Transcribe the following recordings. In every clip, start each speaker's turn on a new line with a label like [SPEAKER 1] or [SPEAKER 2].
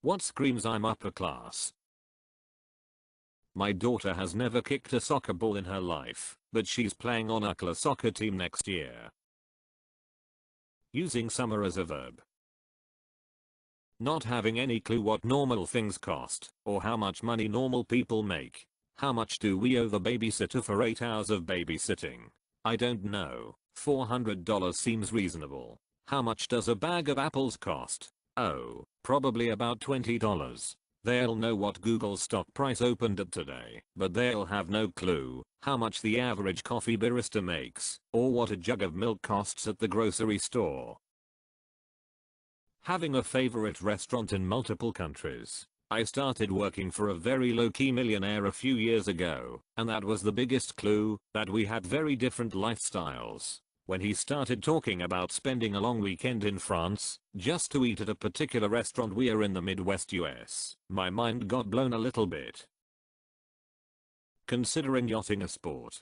[SPEAKER 1] What screams I'm upper class? My daughter has never kicked a soccer ball in her life, but she's playing on our class soccer team next year. Using summer as a verb. Not having any clue what normal things cost, or how much money normal people make. How much do we owe the babysitter for 8 hours of babysitting? I don't know. $400 seems reasonable. How much does a bag of apples cost? Oh, probably about $20. They'll know what Google's stock price opened at today, but they'll have no clue how much the average coffee barista makes, or what a jug of milk costs at the grocery store. Having a favorite restaurant in multiple countries. I started working for a very low-key millionaire a few years ago, and that was the biggest clue, that we had very different lifestyles. When he started talking about spending a long weekend in France, just to eat at a particular restaurant we are in the Midwest US, my mind got blown a little bit. Considering yachting a sport.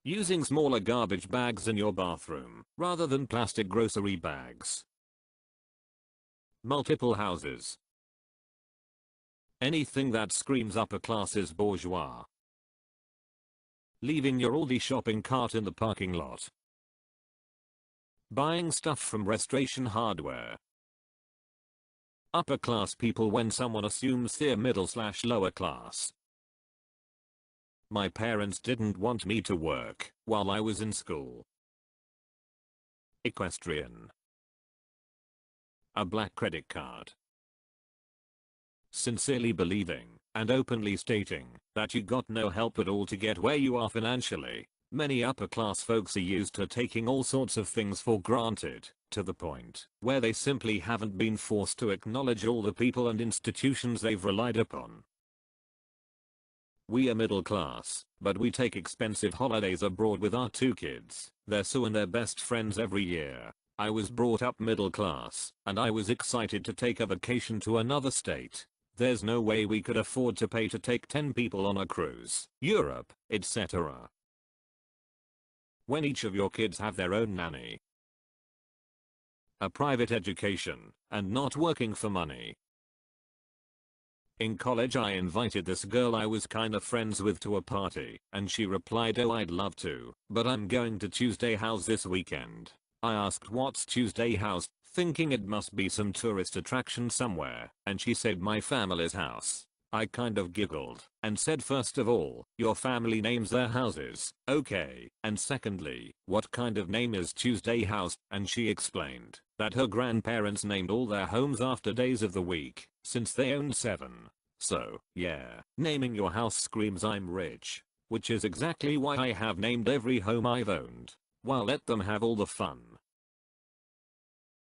[SPEAKER 1] Using smaller garbage bags in your bathroom, rather than plastic grocery bags. Multiple houses. Anything that screams upper class is bourgeois. Leaving your Aldi shopping cart in the parking lot. Buying stuff from Restoration Hardware. Upper class people when someone assumes they're middle/lower class. My parents didn't want me to work while I was in school. Equestrian. A black credit card. Sincerely believing and openly stating that you got no help at all to get where you are financially. Many upper class folks are used to taking all sorts of things for granted, to the point where they simply haven't been forced to acknowledge all the people and institutions they've relied upon. We are middle class, but we take expensive holidays abroad with our 2 kids. They're so and their best friends every year. I was brought up middle class, and I was excited to take a vacation to another state. There's no way we could afford to pay to take 10 people on a cruise, Europe, etc. When each of your kids have their own nanny. A private education, and not working for money. In college I invited this girl I was kinda friends with to a party, and she replied, "Oh, I'd love to, but I'm going to Tuesday House this weekend." I asked what's Tuesday House, thinking it must be some tourist attraction somewhere, and she said my family's house. I kind of giggled and said, first of all, your family names their houses, okay, and secondly, what kind of name is Tuesday House? And she explained that her grandparents named all their homes after days of the week, since they owned 7. So, yeah, naming your house screams I'm rich. Which is exactly why I have named every home I've owned. Well, let them have all the fun.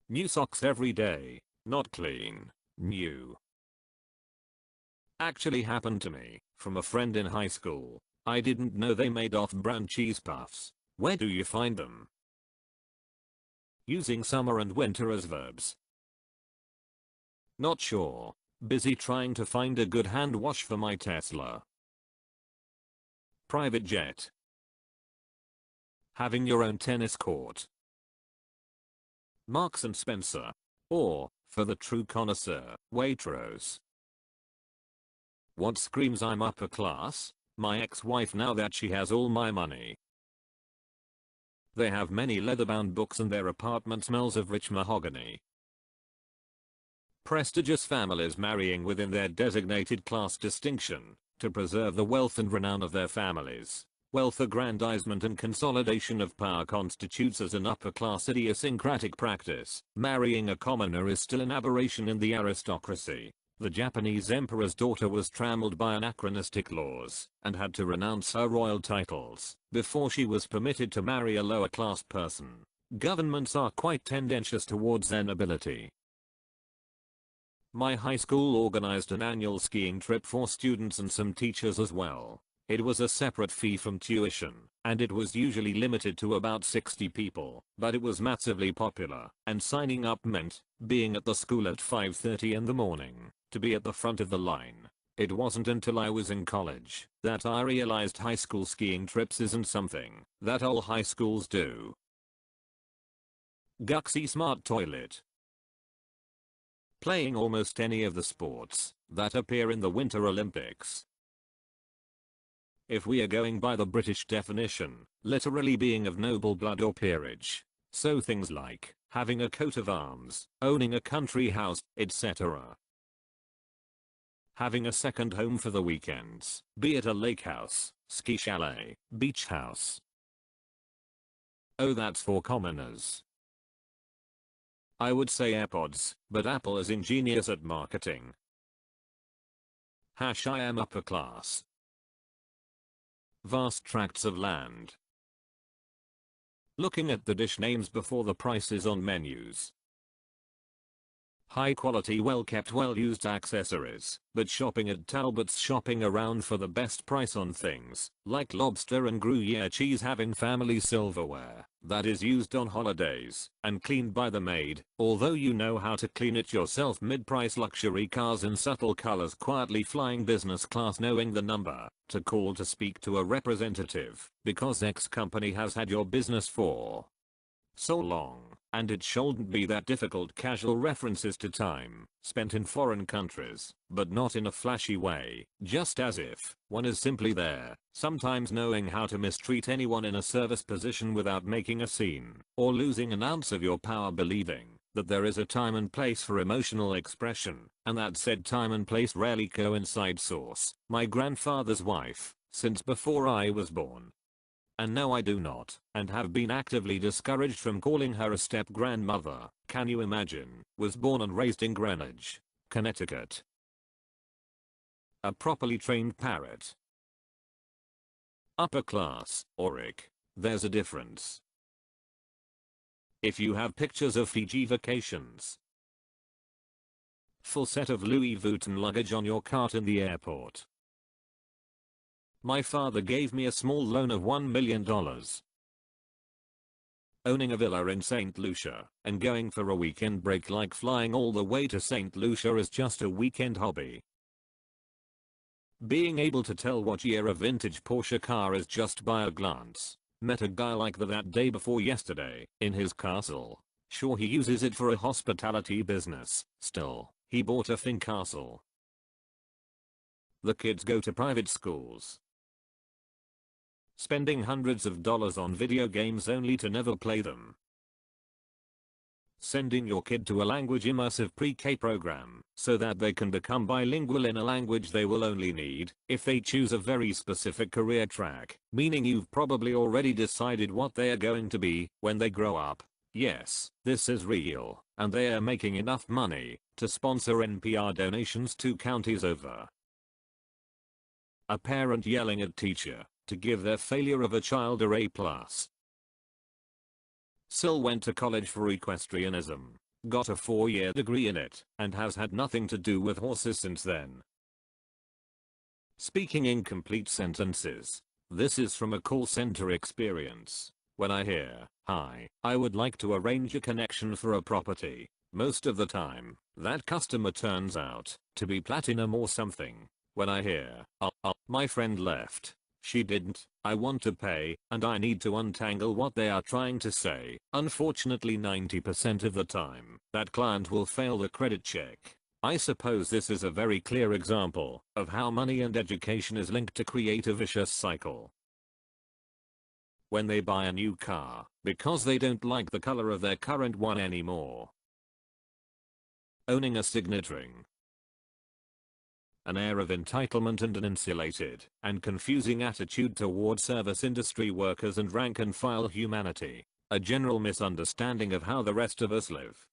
[SPEAKER 1] New socks every day, not clean, new. Actually happened to me, from a friend in high school. I didn't know they made off-brand cheese puffs. Where do you find them? Using summer and winter as verbs. Not sure. Busy trying to find a good hand wash for my Tesla. Private jet. Having your own tennis court. Marks and Spencer. Or, for the true connoisseur, Waitrose. What screams I'm upper class? My ex-wife now that she has all my money. They have many leather-bound books and their apartment smells of rich mahogany. Prestigious families marrying within their designated class distinction to preserve the wealth and renown of their families. Wealth aggrandizement and consolidation of power constitutes as an upper-class idiosyncratic practice. Marrying a commoner is still an aberration in the aristocracy. The Japanese emperor's daughter was trammeled by anachronistic laws and had to renounce her royal titles before she was permitted to marry a lower-class person. Governments are quite tendentious towards their nobility. My high school organized an annual skiing trip for students and some teachers as well. It was a separate fee from tuition, and it was usually limited to about 60 people, but it was massively popular, and signing up meant being at the school at 5:30 in the morning to be at the front of the line. It wasn't until I was in college that I realized high school skiing trips isn't something that all high schools do. Guxy Smart Toilet. Playing almost any of the sports that appear in the Winter Olympics. If we are going by the British definition, literally being of noble blood or peerage. So things like having a coat of arms, owning a country house, etc. Having a second home for the weekends, be it a lake house, ski chalet, beach house. Oh, that's for commoners. I would say AirPods, but Apple is ingenious at marketing. I am upper class. Vast tracts of land. Looking at the dish names before the prices on menus. High quality, well kept, well used accessories, but shopping at Talbot's, shopping around for the best price on things like lobster and Gruyere cheese, having family silverware that is used on holidays and cleaned by the maid, although you know how to clean it yourself, mid-price luxury cars in subtle colors, quietly flying business class, knowing the number to call to speak to a representative because X company has had your business for so long, and it shouldn't be that difficult. Casual references to time spent in foreign countries, but not in a flashy way, just as if one is simply there, sometimes knowing how to mistreat anyone in a service position without making a scene, or losing an ounce of your power, believing that there is a time and place for emotional expression, and that said time and place rarely coincide. Source: my grandfather's wife, since before I was born. And no, I do not, and have been actively discouraged from calling her a step-grandmother. Can you imagine? Was born and raised in Greenwich, Connecticut. A properly trained parrot. Upper class, Auric. There's a difference. If you have pictures of Fiji vacations. Full set of Louis Vuitton luggage on your cart in the airport. My father gave me a small loan of $1 million. Owning a villa in St. Lucia and going for a weekend break, like flying all the way to St. Lucia is just a weekend hobby. Being able to tell what year a vintage Porsche car is just by a glance. Met a guy like that day before yesterday in his castle. Sure, he uses it for a hospitality business. Still, he bought a fin castle. The kids go to private schools. Spending hundreds of dollars on video games only to never play them. Sending your kid to a language immersive pre-K program so that they can become bilingual in a language they will only need if they choose a very specific career track, meaning you've probably already decided what they are going to be when they grow up. Yes, this is real, and they are making enough money to sponsor NPR donations to counties over. A parent yelling at teacher to give their failure of a child a A+. Sil went to college for equestrianism, got a 4-year degree in it, and has had nothing to do with horses since then. Speaking in complete sentences. This is from a call center experience. When I hear, "Hi, I would like to arrange a connection for a property," most of the time, that customer turns out to be platinum or something. When I hear, my friend left. She didn't, I want to pay, and I need to untangle what they are trying to say. Unfortunately 90% of the time, that client will fail the credit check. I suppose this is a very clear example of how money and education is linked to create a vicious cycle. When they buy a new car, because they don't like the color of their current one anymore. Owning a signet ring. An air of entitlement and an insulated and confusing attitude toward service industry workers and rank and file humanity. A general misunderstanding of how the rest of us live.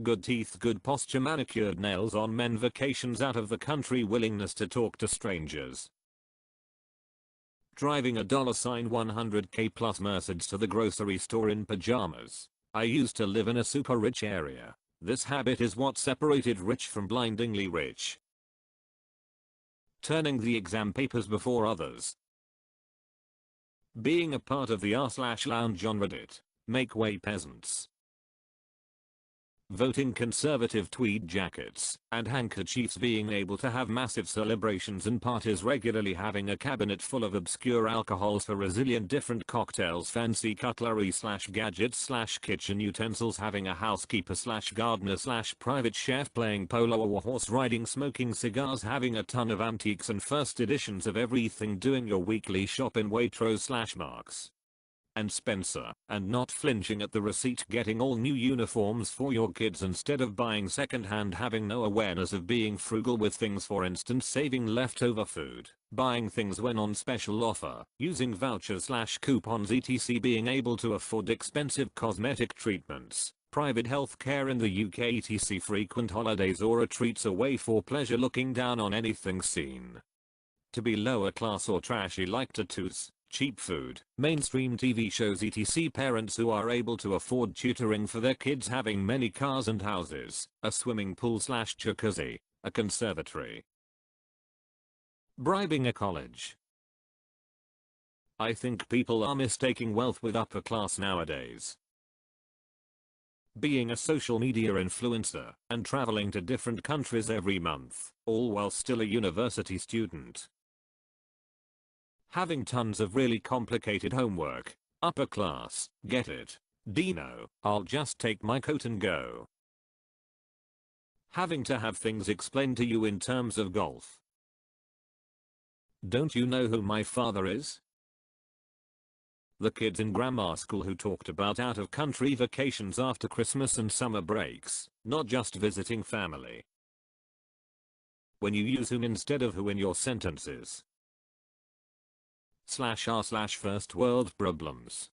[SPEAKER 1] Good teeth, good posture, manicured nails on men, vacations out of the country, willingness to talk to strangers. Driving a $100K plus Mercedes to the grocery store in pajamas. I used to live in a super rich area. This habit is what separated rich from blindingly rich. Turning the exam papers before others. Being a part of the r/lounge on Reddit. Make way, peasants. voting conservative tweed jackets and handkerchiefs, being able to have massive celebrations and parties regularly, having a cabinet full of obscure alcohols for resilient different cocktails, fancy cutlery slash gadgets slash kitchen utensils, having a housekeeper slash gardener slash private chef, playing polo or horse riding, smoking cigars, having a ton of antiques and first editions of everything, doing your weekly shop in Waitrose slash Marks and Spencer, and not flinching at the receipt, getting all new uniforms for your kids instead of buying secondhand, having no awareness of being frugal with things, for instance saving leftover food, buying things when on special offer, using vouchers slash coupons etc, being able to afford expensive cosmetic treatments, private healthcare in the UK etc, frequent holidays or retreats away for pleasure, looking down on anything seen to be lower class or trashy like tattoos, cheap food, mainstream TV shows etc, parents who are able to afford tutoring for their kids, having many cars and houses, a swimming pool slash jacuzzi, a conservatory, bribing a college. I think people are mistaking wealth with upper class nowadays. Being a social media influencer and traveling to different countries every month, all while still a university student. Having tons of really complicated homework, upper class, get it? Dino, I'll just take my coat and go. Having to have things explained to you in terms of golf. Don't you know who my father is? The kids in grammar school who talked about out of country vacations after Christmas and summer breaks, not just visiting family. When you use whom instead of who in your sentences. /r/first world problems.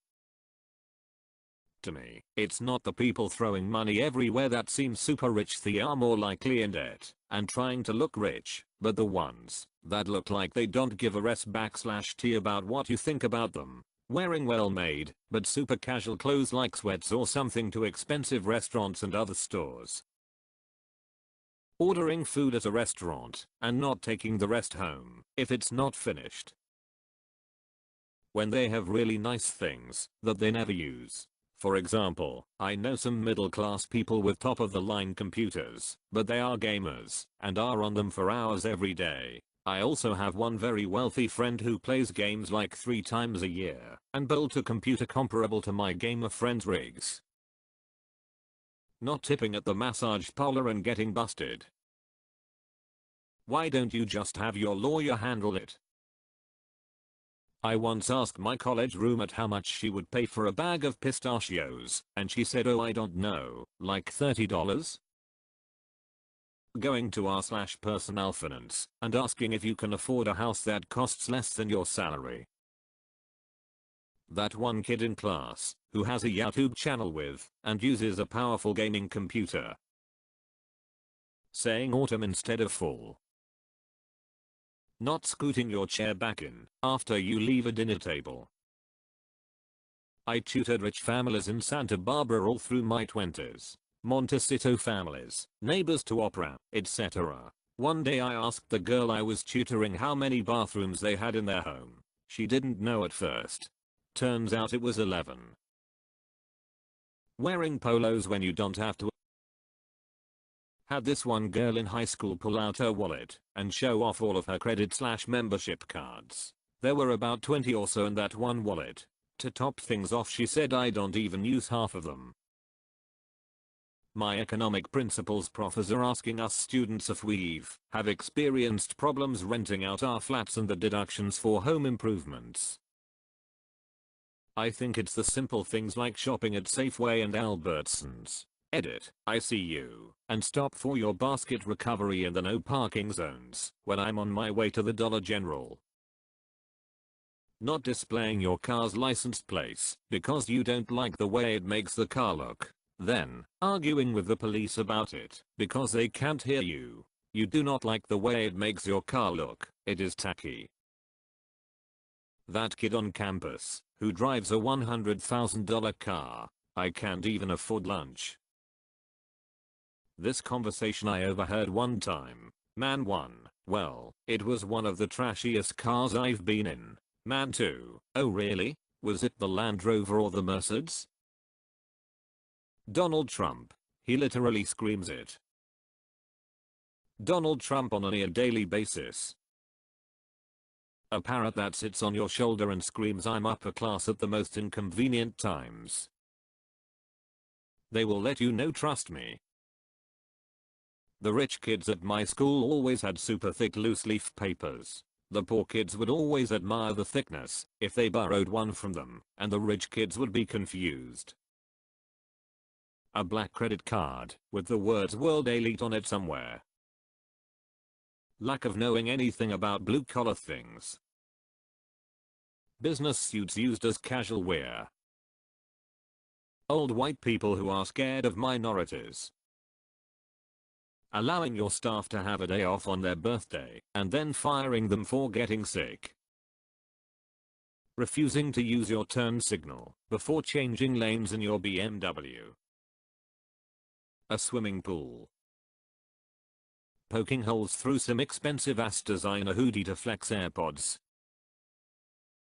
[SPEAKER 1] To me, it's not the people throwing money everywhere that seem super rich, they are more likely in debt and trying to look rich, but the ones that look like they don't give a /t about what you think about them, wearing well-made but super casual clothes like sweats or something to expensive restaurants and other stores. Ordering food at a restaurant and not taking the rest home if it's not finished. When they have really nice things that they never use. For example, I know some middle class people with top of the line computers, but they are gamers and are on them for hours every day. I also have one very wealthy friend who plays games like 3 times a year and built a computer comparable to my gamer friend's rigs. Not tipping at the massage parlor and getting busted. Why don't you just have your lawyer handle it? I once asked my college roommate how much she would pay for a bag of pistachios, and she said, oh I don't know, like $30? Going to r/personal finance and asking if you can afford a house that costs less than your salary. That one kid in class who has a YouTube channel with and uses a powerful gaming computer. Saying autumn instead of fall. Not scooting your chair back in after you leave a dinner table. I tutored rich families in Santa Barbara all through my 20s. Montecito families, neighbors to opera, etc. One day I asked the girl I was tutoring how many bathrooms they had in their home. She didn't know at first. Turns out it was 11. Wearing polos when you don't have to. Had this one girl in high school pull out her wallet and show off all of her credit/membership cards. There were about 20 or so in that one wallet. To top things off, she said I don't even use half of them. My economic principles professor asking us students if we've have experienced problems renting out our flats and the deductions for home improvements. I think it's the simple things like shopping at Safeway and Albertsons. Edit, I see you, and stop for your basket recovery in the no parking zones when I'm on my way to the Dollar General. Not displaying your car's license plate because you don't like the way it makes the car look. Then, arguing with the police about it because they can't hear you. You do not like the way it makes your car look, it is tacky. That kid on campus who drives a $100,000 car. I can't even afford lunch. This conversation I overheard one time. Man 1, well, it was one of the trashiest cars I've been in. Man 2, oh really? Was it the Land Rover or the Mercedes? Donald Trump, He literally screams it. Donald Trump on a near daily basis. A parrot that sits on your shoulder and screams I'm upper class at the most inconvenient times. They will let you know, trust me. The rich kids at my school always had super thick loose leaf papers. The poor kids would always admire the thickness if they borrowed one from them, and the rich kids would be confused. A black credit card with the words World Elite on it somewhere. Lack of knowing anything about blue collar things. Business suits used as casual wear. Old white people who are scared of minorities. Allowing your staff to have a day off on their birthday and then firing them for getting sick. Refusing to use your turn signal before changing lanes in your BMW. A swimming pool. Poking holes through some expensive ass designer hoodie to flex AirPods.